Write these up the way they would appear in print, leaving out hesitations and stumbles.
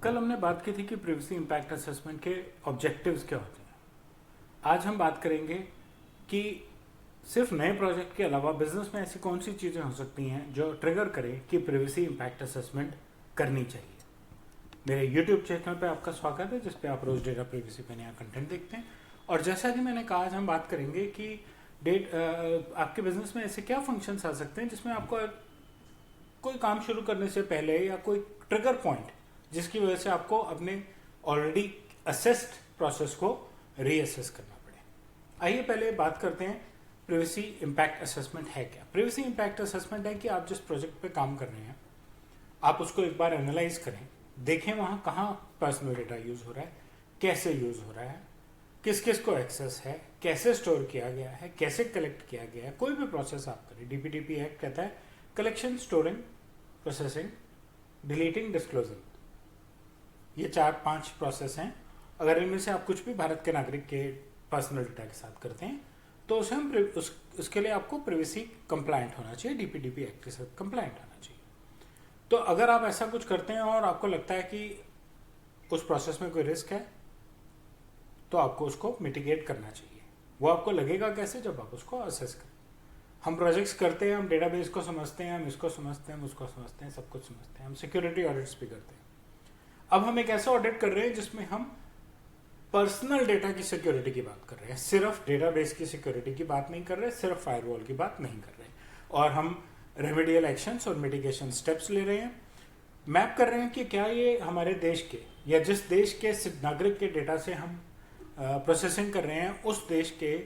कल हमने बात की थी कि प्रिवेसी इम्पैक्ट असेसमेंट के ऑब्जेक्टिव्स क्या होते हैं। आज हम बात करेंगे कि सिर्फ नए प्रोजेक्ट के अलावा बिजनेस में ऐसी कौन सी चीज़ें हो सकती हैं जो ट्रिगर करें कि प्रिवेसी इम्पैक्ट असेसमेंट करनी चाहिए। मेरे यूट्यूब चैनल पे आपका स्वागत है, जिस पे आप रोज डेटा प्रिवेसी पे नया कंटेंट देखते हैं। और जैसा कि मैंने कहा, आज हम बात करेंगे कि आपके बिजनेस में ऐसे क्या फंक्शंस आ सकते हैं जिसमें आपको कोई काम शुरू करने से पहले या कोई ट्रिगर पॉइंट जिसकी वजह से आपको अपने ऑलरेडी असेस्ड प्रोसेस को रीअसेस करना पड़े। आइए पहले बात करते हैं प्रिवेसी इम्पैक्ट असेसमेंट है क्या। प्रिवेसी इम्पैक्ट असेसमेंट है कि आप जिस प्रोजेक्ट पे काम कर रहे हैं आप उसको एक बार एनालाइज करें, देखें वहाँ कहाँ पर्सनल डेटा यूज हो रहा है, कैसे यूज हो रहा है, किस किस को एक्सेस है, कैसे स्टोर किया गया है, कैसे कलेक्ट किया गया है। कोई भी प्रोसेस आप करें, डीपीडीपी एक्ट कहता है collection, storing, processing, deleting, disclosing. ये 4-5 प्रोसेस हैं। अगर इनमें से आप कुछ भी भारत के नागरिक के पर्सनल डेटा के साथ करते हैं तो उसे हम उसके लिए आपको प्रिवेसी कंप्लायंट होना चाहिए, डीपीडीपी एक्ट के साथ कंप्लायंट होना चाहिए। तो अगर आप ऐसा कुछ करते हैं और आपको लगता है कि उस प्रोसेस में कोई रिस्क है तो आपको उसको मिटिगेट करना चाहिए। वो आपको लगेगा कैसे? जब आप उसको असेस करें। हम प्रोजेक्ट्स करते हैं, हम डेटाबेस को समझते हैं, हम इसको समझते हैं, हम उसको समझते हैं, सब कुछ समझते हैं, हम सिक्योरिटी ऑडिट्स भी करते हैं। अब हम एक ऐसा ऑडिट कर रहे हैं जिसमें हम पर्सनल डेटा की सिक्योरिटी की बात कर रहे हैं, सिर्फ डेटाबेस की सिक्योरिटी की बात नहीं कर रहे, सिर्फ फायरवॉल की बात नहीं कर रहे, और हम रेमेडियल एक्शंस और मिटिगेशन स्टेप्स ले रहे हैं। मैप कर रहे हैं कि क्या ये हमारे देश के या जिस देश के नागरिक के डेटा से हम प्रोसेसिंग कर रहे हैं उस देश के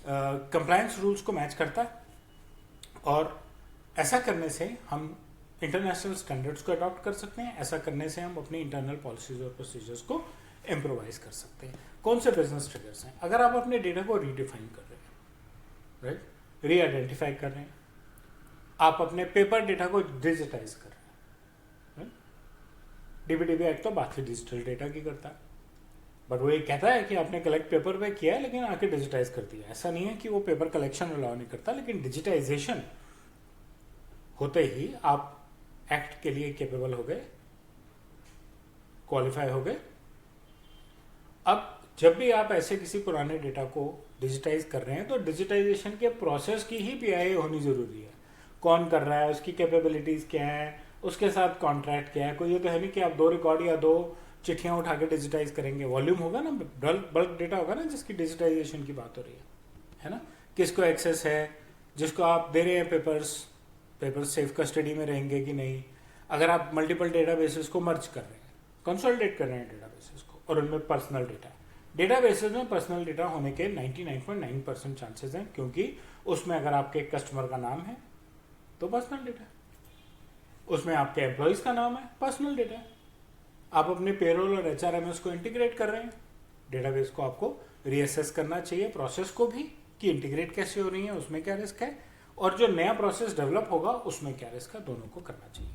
कंप्लायंस रूल्स को मैच करता है। और ऐसा करने से हम इंटरनेशनल स्टैंडर्ड्स को अडॉप्ट कर सकते हैं। ऐसा करने से हम अपनी इंटरनल पॉलिसीज और प्रोसीजर्स को इम्प्रोवाइज कर सकते हैं। कौन से बिजनेस ट्रिगर्स हैं? अगर आप अपने डेटा को रीडिफाइन कर रहे हैं, राइट, री आइडेंटिफाई कर रहे हैं, आप अपने पेपर डेटा को डिजिटाइज कर रहे हैं। डीपीडीपी एक्ट तो बात डिजिटल डेटा की करता है, बट वो ये कहता है कि आपने कलेक्ट पेपर पे किया है लेकिन आके डिजिटाइज कर दिया। ऐसा नहीं है कि वो पेपर कलेक्शन अलाउ नहीं करता, लेकिन डिजिटाइजेशन होते ही आप एक्ट के लिए कैपेबल हो गए, क्वालिफाई हो गए। अब जब भी आप ऐसे किसी पुराने डेटा को डिजिटाइज कर रहे हैं तो डिजिटाइजेशन के प्रोसेस की ही पीआईए होनी जरूरी है। कौन कर रहा है, उसकी कैपेबिलिटीज क्या है, उसके साथ कॉन्ट्रैक्ट क्या है। कोई ये तो है नहीं कि आप 2 रिकॉर्ड या 2 चिट्ठियां उठा के डिजिटाइज करेंगे। वॉल्यूम होगा ना, बल्क डेटा होगा ना जिसकी डिजिटाइजेशन की बात हो रही है ना। किसको एक्सेस है, जिसको आप दे रहे हैं पेपर्स सेफ कस्टडी में रहेंगे कि नहीं। अगर आप मल्टीपल डेटाबेसेस को मर्ज कर रहे हैं, कंसोलिडेट कर रहे हैं डेटाबेसेस को, और उनमें पर्सनल डेटा है, डेटाबेसेस में पर्सनल डेटा होने के 99.9% चांसेस हैं, क्योंकि उसमें अगर आपके कस्टमर का नाम है तो पर्सनल डेटा है, उसमें आपके एम्प्लॉयज का नाम है, पर्सनल डेटा है। आप अपने पेरोल और एचआरएमएस को इंटीग्रेट कर रहे हैं, डेटाबेस को आपको रीअसेस करना चाहिए, प्रोसेस को भी, कि इंटीग्रेट कैसे हो रही है, उसमें क्या रिस्क है, और जो नया प्रोसेस डेवलप होगा उसमें क्या रिस्क है, दोनों को करना चाहिए।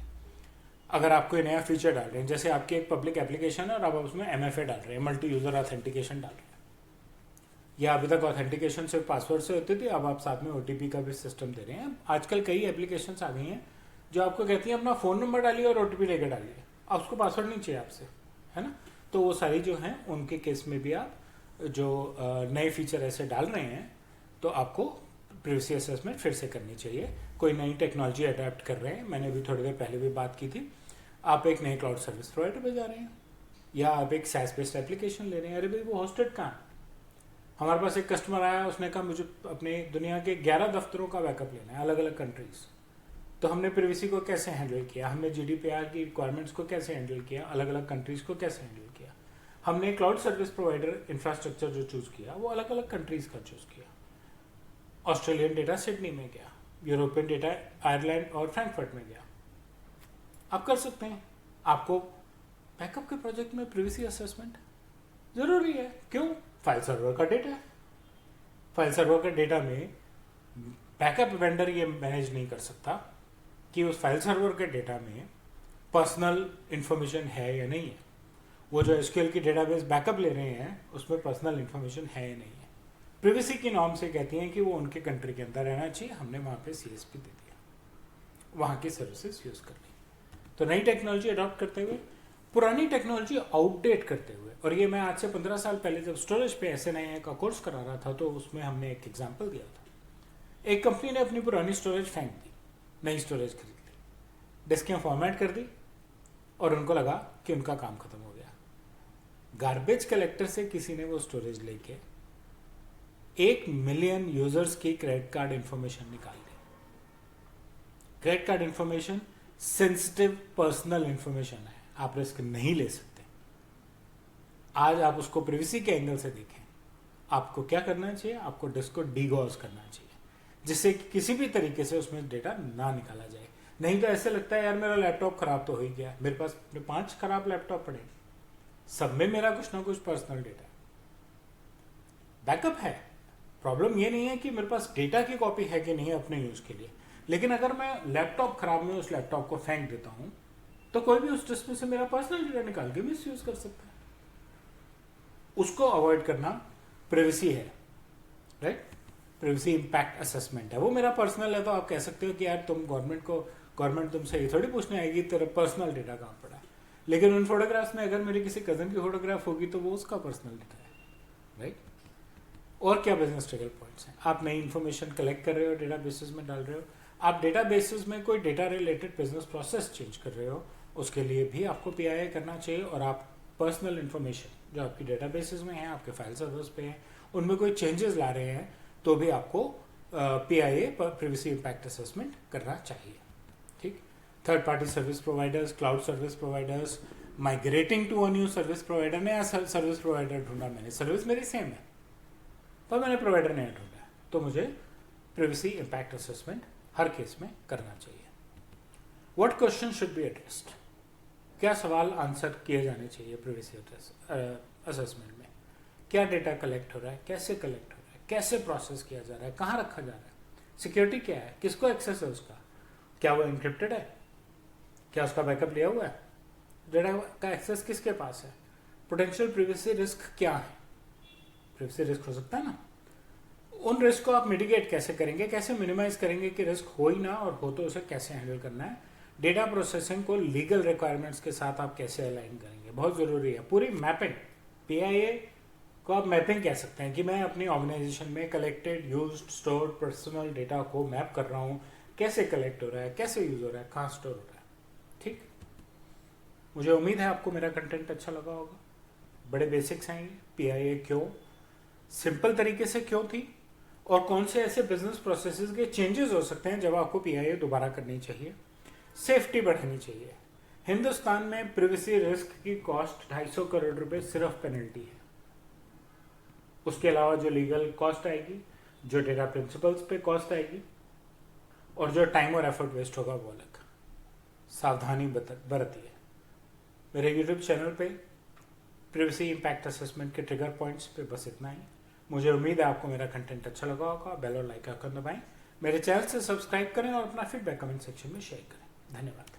अगर आप कोई नया फीचर डाल रहे हैं, जैसे आपकी एक पब्लिक एप्लीकेशन है और आप उसमें एमएफए डाल रहे हैं, मल्टी यूजर ऑथेंटिकेशन डाल रहे हैं, या अभी तक ऑथेंटिकेशन सिर्फ पासवर्ड से होती थी, अब आप साथ में ओटीपी का भी सिस्टम दे रहे हैं। आजकल कई एप्लीकेशंस आ गई हैं जो आपको कहती हैं अपना फ़ोन नंबर डालिए और ओटीपी लेकर डालिए, अब उसको पासवर्ड नहीं चाहिए आपसे, है ना। तो वो सारी जो हैं उनके केस में भी आप जो नए फीचर ऐसे डाल रहे हैं तो आपको प्रिवेसी असेसमेंट फिर से करनी चाहिए। कोई नई टेक्नोलॉजी अडेप्ट कर रहे हैं, मैंने भी थोड़ी देर पहले भी बात की थी, आप एक नए क्लाउड सर्विस प्रोवाइडर पे जा रहे हैं या आप एक सैस बेस्ड एप्लीकेशन ले रहे हैं, अरे भाई वो होस्टेड कहाँ है? हमारे पास एक कस्टमर आया, उसने कहा मुझे अपने दुनिया के 11 दफ्तरों का बैकअप लेना है, अलग अलग कंट्रीज। तो हमने प्रिवेसी को कैसे हैंडल किया, हमने जीडीपीआर की रिक्वायरमेंट्स को कैसे हैंडल किया, अलग अलग कंट्रीज को कैसे हैंडल किया। हमने क्लाउड सर्विस प्रोवाइडर इंफ्रास्ट्रक्चर जो चूज किया वो अलग अलग कंट्रीज का चूज किया। ऑस्ट्रेलियन डेटा सिडनी में गया, यूरोपियन डेटा आयरलैंड और फ्रैंकफर्ट में गया। आप कर सकते हैं। आपको बैकअप के प्रोजेक्ट में प्रिवेसी असेसमेंट जरूरी है। क्यों? फाइल सर्वर का डेटा है, फाइल सर्वर का डेटा में बैकअप वेंडर ये मैनेज नहीं कर सकता कि उस फाइल सर्वर के डेटा में पर्सनल इंफॉर्मेशन है या नहीं है। वो जो एसक्यूएल की डेटाबेस बैकअप ले रहे हैं उसमें पर्सनल इंफॉर्मेशन है या नहीं है। प्रिवेसी की नॉर्म से कहती हैं कि वो उनके कंट्री के अंदर रहना चाहिए। हमने वहाँ पे सीएसपी दे दिया, वहाँ की सर्विसेज यूज कर ली। तो नई टेक्नोलॉजी अडॉप्ट करते हुए पुरानी टेक्नोलॉजी आउटडेट करते हुए, और ये मैं आज से 15 साल पहले जब स्टोरेज पे SNIA का कोर्स करा रहा था तो उसमें हमने एक एग्जाम्पल दिया था। एक कंपनी ने अपनी पुरानी स्टोरेज फेंक दी, नई स्टोरेज खरीद ली, डिस्कें फॉर्मेट कर दी और उनको लगा कि उनका काम खत्म हो गया। गार्बेज कलेक्टर से किसी ने वो स्टोरेज लेके 1 मिलियन यूजर्स की क्रेडिट कार्ड इंफॉर्मेशन निकाल ली। Credit card information sensitive personal information है, आप रिस्क नहीं ले सकते। आज आप उसको प्रिवेसी के एंगल से देखें, आपको क्या करना चाहिए? आपको डिस्क को डीगॉज करना चाहिए जिससे कि किसी भी तरीके से उसमें डेटा ना निकाला जाए। नहीं तो ऐसे लगता है यार मेरा लैपटॉप खराब तो हो ही गया, मेरे पास 5 खराब लैपटॉप पड़े, सब में मेरा कुछ ना कुछ पर्सनल डेटा है। बैकअप है, प्रॉब्लम ये नहीं है कि मेरे पास डेटा की कॉपी है कि नहीं अपने यूज के लिए, लेकिन अगर मैं लैपटॉप खराब में उस लैपटॉप को फेंक देता हूं तो कोई भी उस डिस्क में से मेरा पर्सनल डेटा निकाल के मिस यूज कर सकता है। उसको अवॉइड करना प्रिवेसी है, राइट? प्रिवेसी इंपैक्ट असेसमेंट है, वो मेरा पर्सनल है तो आप कह सकते हो कि यार गवर्नमेंट तुमसे ये थोड़ी पूछने आएगी तेरा पर्सनल डेटा कहाँ पड़ा है। लेकिन उन फोटोग्राफ्स में अगर मेरी किसी कजन की फोटोग्राफ होगी तो वो उसका पर्सनल डेटा है, राइट? और क्या बिजनेस ट्रिगर पॉइंट्स हैं? आप नई इन्फॉर्मेशन कलेक्ट कर रहे हो, डेटा बेसिस में डाल रहे हो, आप डेटा बेसिस में कोई data related business process change कर रहे हो, उसके लिए भी आपको PIA करना चाहिए। और आप पर्सनल इन्फॉर्मेशन जो आपकी डेटा बेसिस में है, आपके फाइल सर्वर्स पे है, उनमें कोई चेंजेस ला रहे हैं तो भी आपको PIA प्रिवेसी इंपैक्ट असेसमेंट करना चाहिए, ठीक? Third party service providers, cloud service providers, migrating to a new service provider. नया सर्विस प्रोवाइडर ढूंढा मैंने, सर्विस मेरी सेम है पर मैंने प्रोवाइडर नया ढूंढा, तो मुझे प्रिवेसी इंपैक्ट असेसमेंट हर केस में करना चाहिए। What question should be addressed? क्या सवाल आंसर किए जाने चाहिए प्रिवेसी असेसमेंट में? क्या डेटा कलेक्ट हो रहा है, कैसे कलेक्ट हो रहा है, कैसे प्रोसेस किया जा रहा है, कहाँ रखा जा रहा है, सिक्योरिटी क्या है, किसको एक्सेस है उसका, क्या वो इंक्रिप्टेड है, क्या उसका बैकअप लिया हुआ है, डेटा का एक्सेस किसके पास है, पोटेंशियल प्रिवेसी रिस्क क्या है? प्रिवेसी रिस्क हो सकता है ना, उन रिस्क को आप मिटिगेट कैसे करेंगे, कैसे मिनिमाइज करेंगे कि रिस्क हो ही ना, और हो तो उसे कैसे हैंडल करना है। डेटा प्रोसेसिंग को लीगल रिक्वायरमेंट्स के साथ आप कैसे अलाइन करेंगे, बहुत जरूरी है। पूरी मैपिंग, PIA को आप मैपिंग कह सकते हैं कि मैं अपनी ऑर्गेनाइजेशन में collected, used, stored personal data को मैप कर रहा हूँ, कैसे कलेक्ट हो रहा है, कैसे यूज हो रहा है, कहाँ स्टोर हो रहा है, ठीक? मुझे उम्मीद है आपको मेरा कंटेंट अच्छा लगा होगा। बड़े बेसिक्स हैं ये, PIA क्यों, सिंपल तरीके से क्यों थी, और कौन से ऐसे बिजनेस प्रोसेसेस के चेंजेस हो सकते हैं जब आपको PIA दोबारा करनी चाहिए, सेफ्टी बढ़ानी चाहिए। हिंदुस्तान में प्रिवेसी रिस्क की कॉस्ट 250 करोड़ रुपए सिर्फ पेनल्टी है। उसके अलावा जो लीगल कॉस्ट आएगी, जो डेटा प्रिंसिपल्स पे कॉस्ट आएगी, और जो टाइम और एफर्ट वेस्ट होगा वो अलग। सावधानी बरतिए। मेरे यूट्यूब चैनल पे प्रिवेसी इंपैक्ट असेसमेंट के ट्रिगर पॉइंट्स पे बस इतना ही। मुझे उम्मीद है आपको मेरा कंटेंट अच्छा लगा होगा। बेल और लाइक आइकन दबाएं, मेरे चैनल से सब्सक्राइब करें और अपना फीडबैक कमेंट सेक्शन में शेयर करें। धन्यवाद।